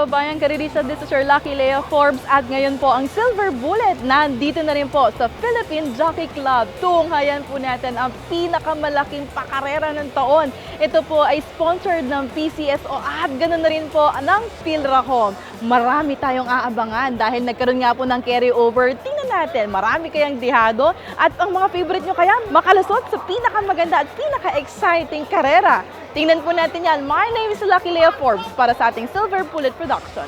kababayan, Karirisa, this is your Lucky Lea Forbes at ngayon po ang Silver Bullet nandito na rin po sa Philippine Jockey Club. Tunghayan po natin ang pinakamalaking pakarera ng taon. Ito po ay sponsored ng PCSO at ganoon na rin po ng Philracom. Marami tayong aabangan dahil nagkaroon nga po ng carryover. Tingnan natin, marami kayang dihado at ang mga favorite nyo kaya makalusot sa pinakamaganda at pinaka-exciting karera. Tingnan po natin yan. My name is Lucky Lea Forbes para sa ating Silver Bullet Production.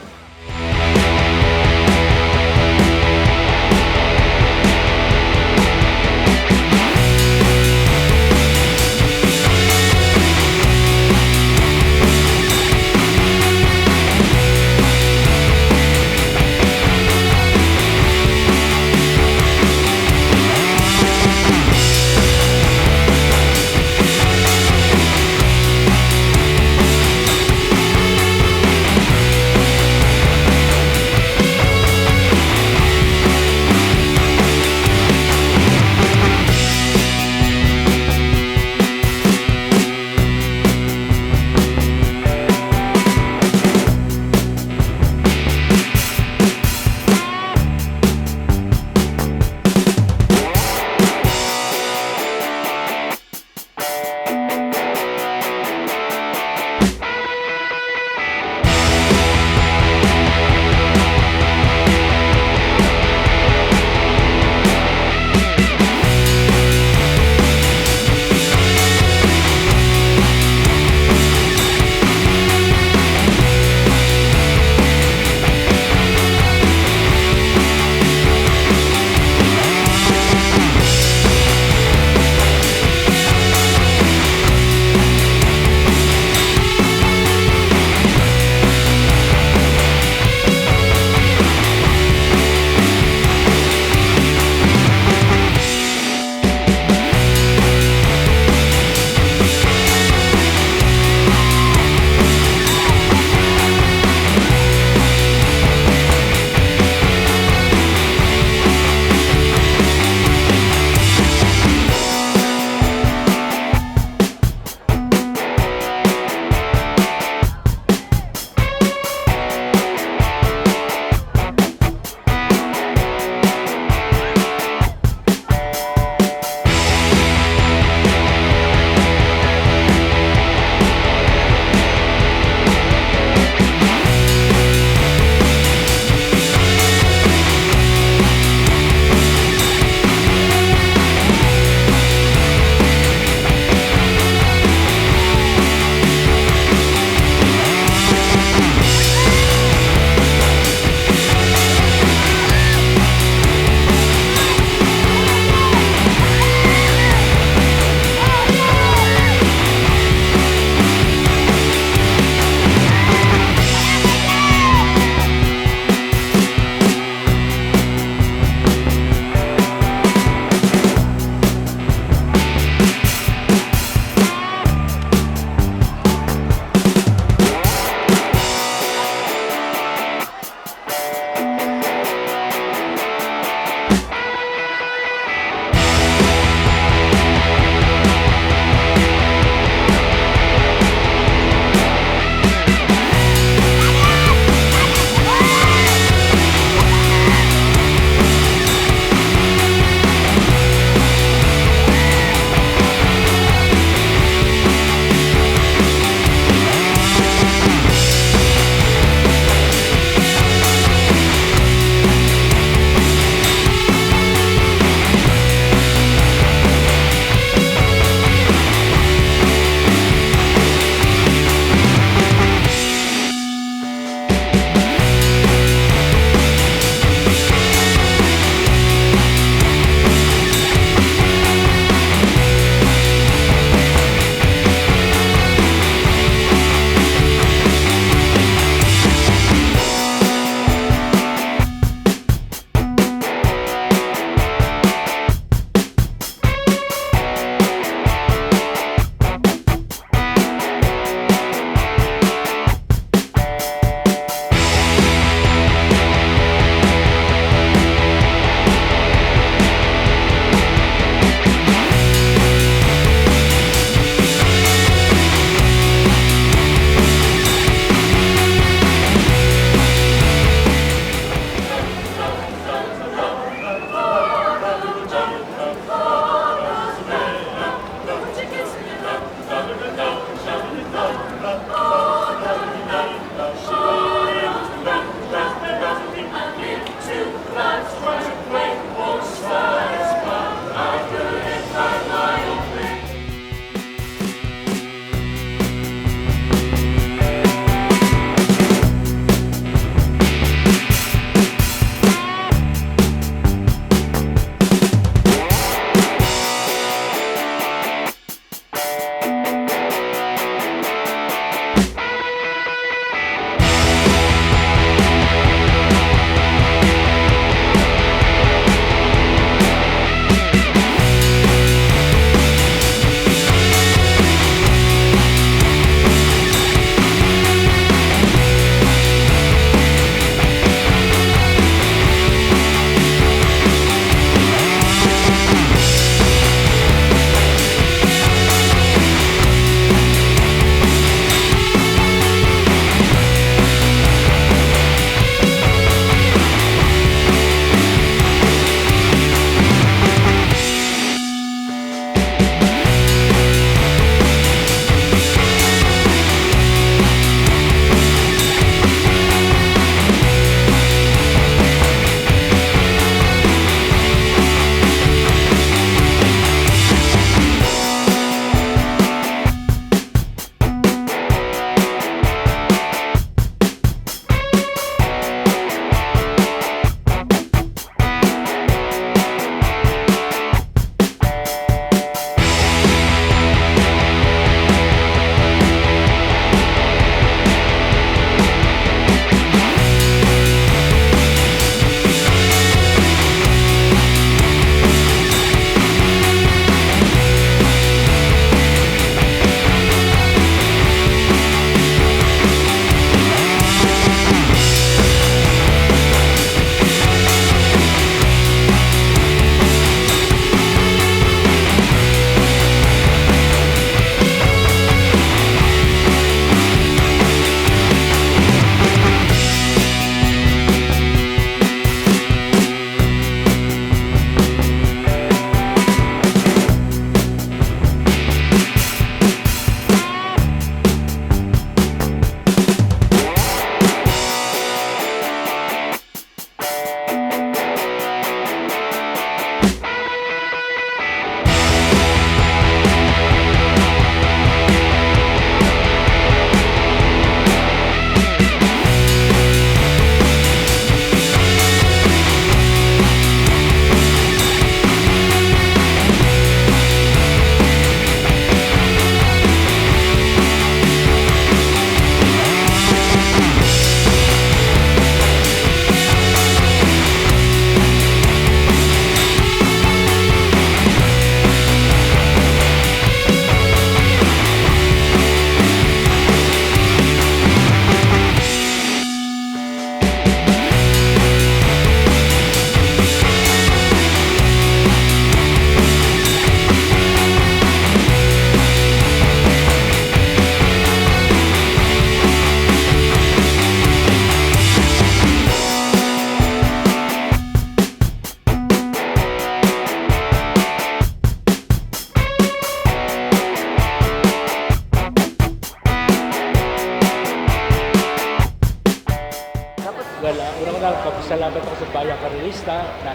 nagpapasalamat ako sa Bayang Karerista na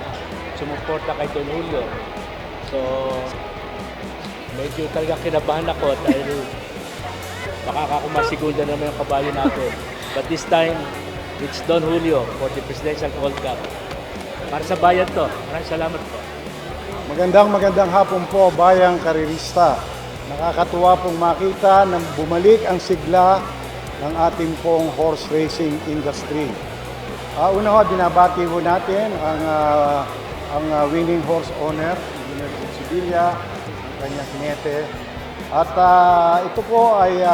sumuporta kay Don Julio. So, medyo talagang kinabahan ako dahil makakakumasigunda naman yung kabayo natin. But this time, it's Don Julio for the Presidential Gold Cup. Para sa bayan to. Maraming salamat po. Magandang hapon po, Bayang Karerista. Nakakatuwa pong makita na bumalik ang sigla ng ating pong horse racing industry. Una ho, binabati ho natin ang winning horse owner, Engineer Sibilia, ang kanyang kinete. At ito po ay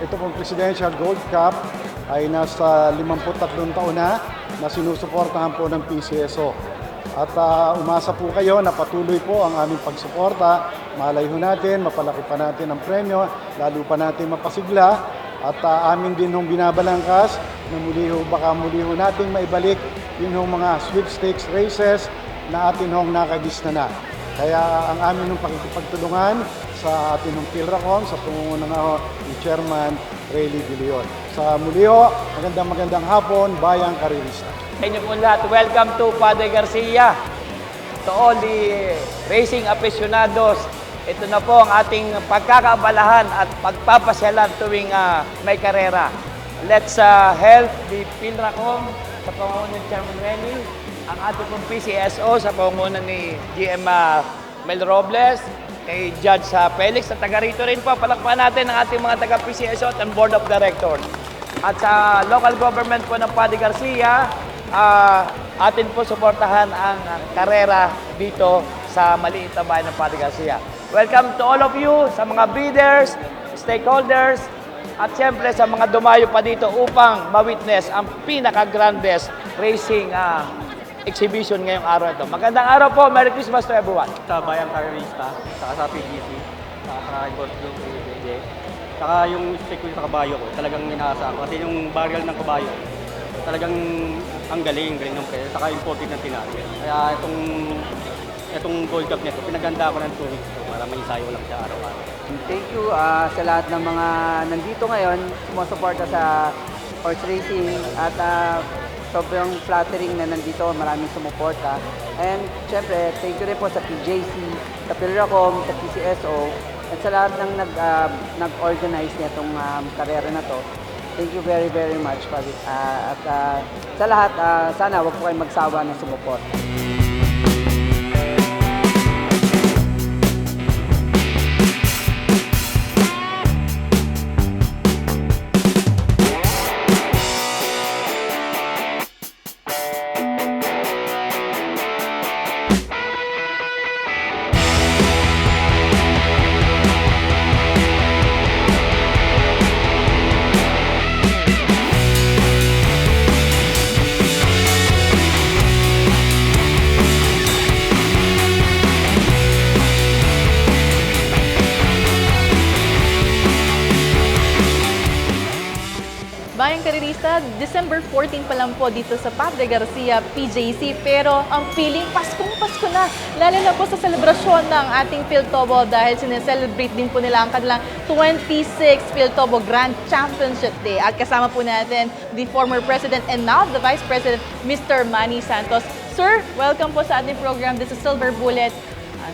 ito pong Presidential Gold Cup ay nasa 53 taon na sinusuportahan po ng PCSO. At umasa po kayo na patuloy po ang aming pagsuporta. Malay ho natin, mapalaki pa natin ang premyo, lalo pa natin mapasigla. At amin din hong binabalangkas na baka muli ho natin maibalik yung mga sweepstakes races na atin hong nakagista na. Kaya ang amin hong pakikipagtulungan sa atin hong PhilRacom, sa pangunguna nga ni Chairman Rayleigh De Leon. Sa muli ho, magandang hapon, Bayang Karerista. Sa inyo po lahat, welcome to Padre Garcia. To all the racing aficionados, ito na po ang ating pagkakaabalahan at pagpapasyalan tuwing may karera. Let's help the PhilRacom sa pangunguna ni Chairman Rayleigh, ang ating pong PCSO sa pangunguna ni GM Mel Robles, kay Judge Felix, at taga rito rin po, palakpakan natin ang ating mga taga-PCSO at ang Board of Directors. At sa local government po ng Padre Garcia, atin po suportahan ang karera dito sa maliit na bayan ng Padre Garcia. Welcome to all of you, sa mga breeders, stakeholders, at siyempre sa mga dumayo pa dito upang ma-witness ang pinaka-grandest racing exhibition ngayong araw ito. Magandang araw po. Merry Christmas to everyone. Sa Bayang Karerista, saka sa PGC, saka sa Boss Blue, PJ. Saka yung stick ko sa kabayo ko, talagang inaasahan ko. Kasi yung barrel ng kabayo, talagang ang galing ng player. Saka imported ng tinapin. Kaya itong Gold Cup nito, pinaganda ko ng 2 weeks ko para may ensayo lang siya araw-araw. Thank you sa lahat ng mga nandito ngayon, sumusuporta sa horse racing at sobrang flattering na nandito, maraming sumuporta. And syempre, thank you rin po sa PJC, sa PhilRacom, sa PCSO, at sa lahat ng nag-organize nitong karera na to. Thank you very much. At sa lahat, sana wag po kayong magsawa ng sumuporta. Bayang Karerista, December 14 pa lang po dito sa Padre Garcia, PJC. Pero ang feeling, Paskong-Pasko na. Lalo na po sa selebrasyon ng ating Philtobo dahil sineselebrate din po nila ang kanilang 26th Philtobo Grand Championship Day. At kasama po natin the former President and now the Vice President, Mr. Manny Santos. Sir, welcome po sa ating program. This is Silver Bullet.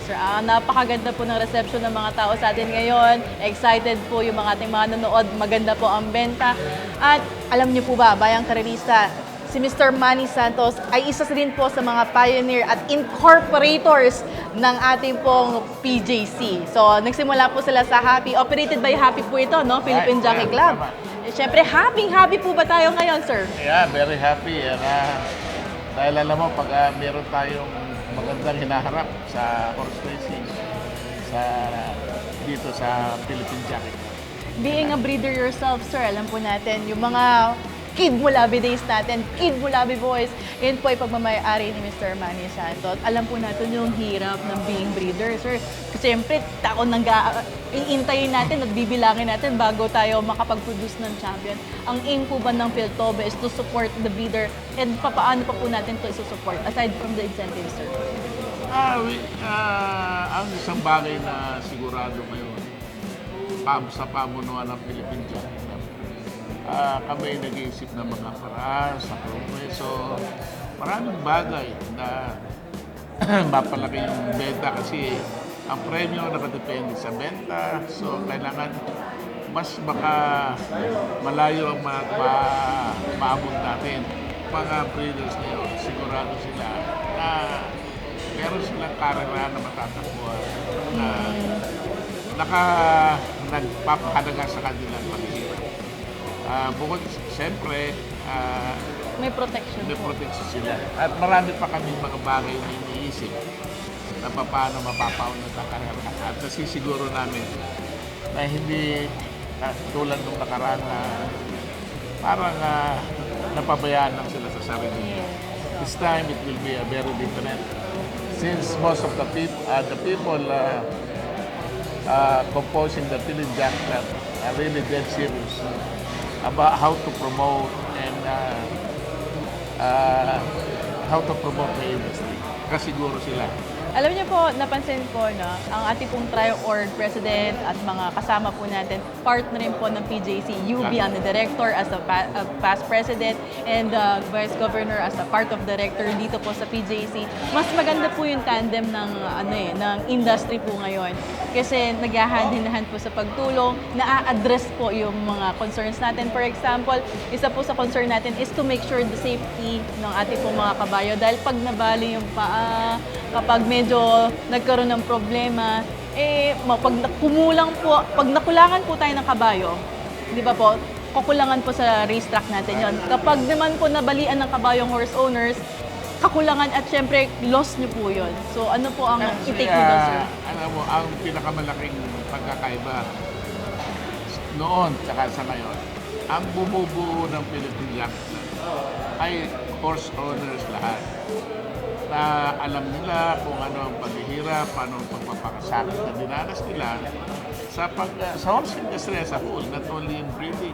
Sir, napakaganda po ng reception ng mga tao sa atin ngayon. Excited po yung mga ating mga nanonood. Maganda po ang benta. At alam niyo po ba, Bayang Karerista, si Mr. Manny Santos ay isa rin po sa mga pioneer at incorporators ng ating pong PJC. So, nagsimula po sila sa Happy. Operated by Happy po ito, no? Philippine Jockey Club. Siyempre, happy po ba tayo ngayon, sir? Yeah, very happy. Dahil alam mo, pag meron tayong magandang hinaharap sa horse racing dito sa Philippine Jockey Club. Being a breeder yourself, sir, alam po natin, yung mga Kid Mulabi days natin, Kid Mulabi boys, yun po ay pagmamayari ni Mr. Manny Santos. Alam po natin yung hirap ng being breeder, sir. Kasi siyempre, taon nang iintayin natin at bibilangin natin bago tayo makapag-produce ng champion. Ang aim po ba ng Philtobo is to support the breeder, and paano pa po natin to isusupport aside from the incentives, sir? Ang isang bagay na sigurado ngayon, sa pamunuan ng Philippine Jockey Club, kami nag-iisip ng mga paraan sa progreso. Maraming bagay na mapalaki yung benta kasi ang premyo nakadepende sa benta. So, kailangan mas malayo ang maabot natin. Mga breeders ngayon, sigurado sila na meron silang karera na matatakbuhan na nagpapahalaga sa kanilang paghihirap. Bukod, siyempre, May protection may po. protection sila. At marami pa kami mga bagay na iniisip na paano mapapaunod ang karera. At nasisiguro namin na hindi tulad nung nakaraan na parang napabayaan lang sila sa sarili. This time, it will be a very different. Since most of the people composing the Philippine Jack Club are really dead serious about how to promote and how to promote the industry. Kasiguro sila. Alam niyo po, napansin ko na ang ating pong Tri-Org President at mga kasama po natin, part na rin po ng PJC, UB ang director as a past president and Vice Governor as a part of director dito po sa PJC. Mas maganda po yung tandem ng ng industry po ngayon kasi nag-hand-in-hand po sa pagtulong, na-address po yung mga concerns natin. For example, isa po sa concern natin is to make sure the safety ng ating po mga kabayo dahil pag nabali yung paa, kapag medyo nagkaroon ng problema, pag nakulangan po tayo ng kabayo, di ba po, kakulangan po sa racetrack natin yon. Kapag naman po nabalian ng kabayong horse owners, kakulangan at syempre loss nyo po yun. So ano po ang i-take nyo doon, sir? Alam mo, ang pinakamalaking pagkakaiba noon tsaka sa ngayon, ang bumubuo ng Philippine Jack ay horse owners lahat na alam nila kung ano ang paghihirap, paano ang pagpapakasakit na dinanas nila sa horse industry as a whole, not only in breeding,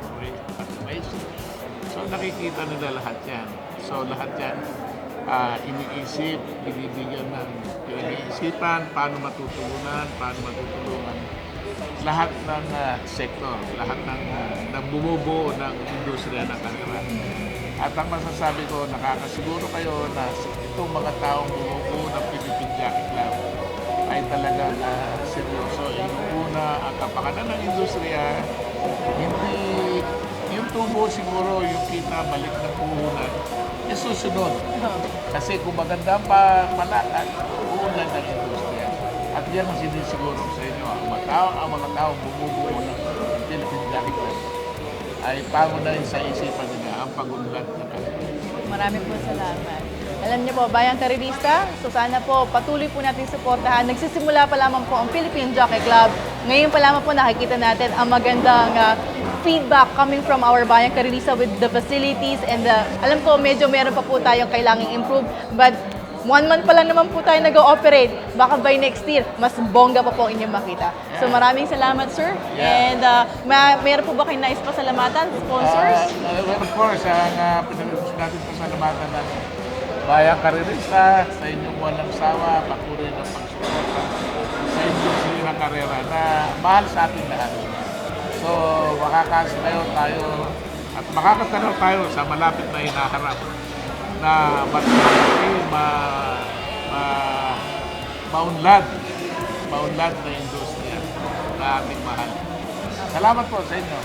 but racing. So nakikita nila lahat yan. So lahat yan, iniisip, binibigyan ng pinag-iisipan, paano matutulungan, lahat ng sektor, lahat ng bumubuo ng industriya ng karera. At ang masasabi ko, nakakasiguro kayo na itong mga taong bumubuo ng Philippine Jockey Club ay talagang seryoso. Una, ang kapakanan ng industriya, hindi yung tubo siguro, yung kita balik na puhunan, susunod. Kasi kung maganda pa malakad, puhunan ng industriya. At yan ang sinisiguro sa inyo. Ang mga taong bumubuo ng Philippine Jockey Club ay pangunahin sa isipan nila ang pagunlad ng kanila. Maraming po salamat. Alam niyo po, Bayang Karerista, so sana po patuloy po natin suportahan. Nagsisimula pa lamang po ang Philippine Jockey Club. Ngayon pa lamang po nakikita natin ang magandang feedback coming from our Bayang Karerista with the facilities and alam ko medyo meron pa po tayong kailangang improve, but 1 month pa lang naman po tayo nag-ooperate. Baka by next year, mas bongga pa po inyong makita. So maraming salamat, sir. And meron po ba kayong nais pasalamatan, sponsors? Well, of course, ang pinag-gusto natin pasalamatan ng Bayang Karerista sa inyong walang sawa, patuloy ng pagsuporta sa industry ng karera na mahal sa ating lahat. So, makakasayaw tayo at makakatanaw tayo sa malapit na hinaharap na mas maunlad na industriya na ating mahal. Salamat po sa inyo.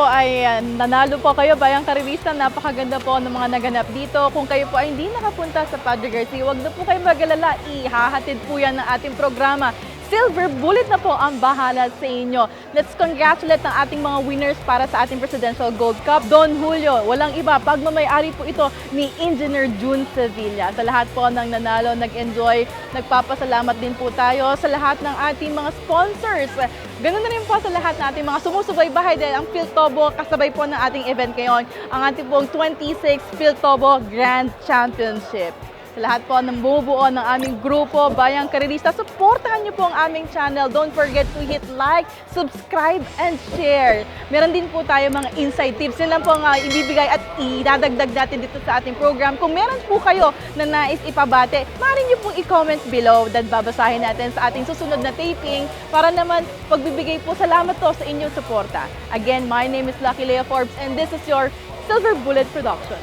ay nanalo po kayo, Bayang Karerista. Napakaganda po ng mga naganap dito. Kung kayo po ay hindi nakapunta sa Padre Garcia, huwag na po kayo mag-alala. Ihahatid po yan ng ating programa. Silver Bullet na po ang bahala sa inyo. Let's congratulate ang ating mga winners para sa ating Presidential Gold Cup. Don Julio, walang iba, pagmamayari po ito ni Engineer June Sevilla. Sa lahat po ng nanalo, nag-enjoy, nagpapasalamat din po tayo sa lahat ng ating mga sponsors. Ganun na rin po sa lahat ng ating mga sumusubaybahay dahil ang Philtobo, kasabay po ng ating event ngayon, ang ating pong 26th Philtobo Grand Championship. Sa lahat po ng bumubuo ng aming grupo, Bayang Karerista, supportahan niyo po ang aming channel. Don't forget to hit like, subscribe, and share. Meron din po tayo mga inside tips. Yun lang po ang ibibigay at idadagdag natin dito sa ating program. Kung meron po kayo na nais ipabate, maaari niyo pong i-comment below at babasahin natin sa ating susunod na taping para naman pagbibigay po salamat to sa inyong suporta. Again, my name is Lucky Lea Forbes and this is your Silver Bullet Production.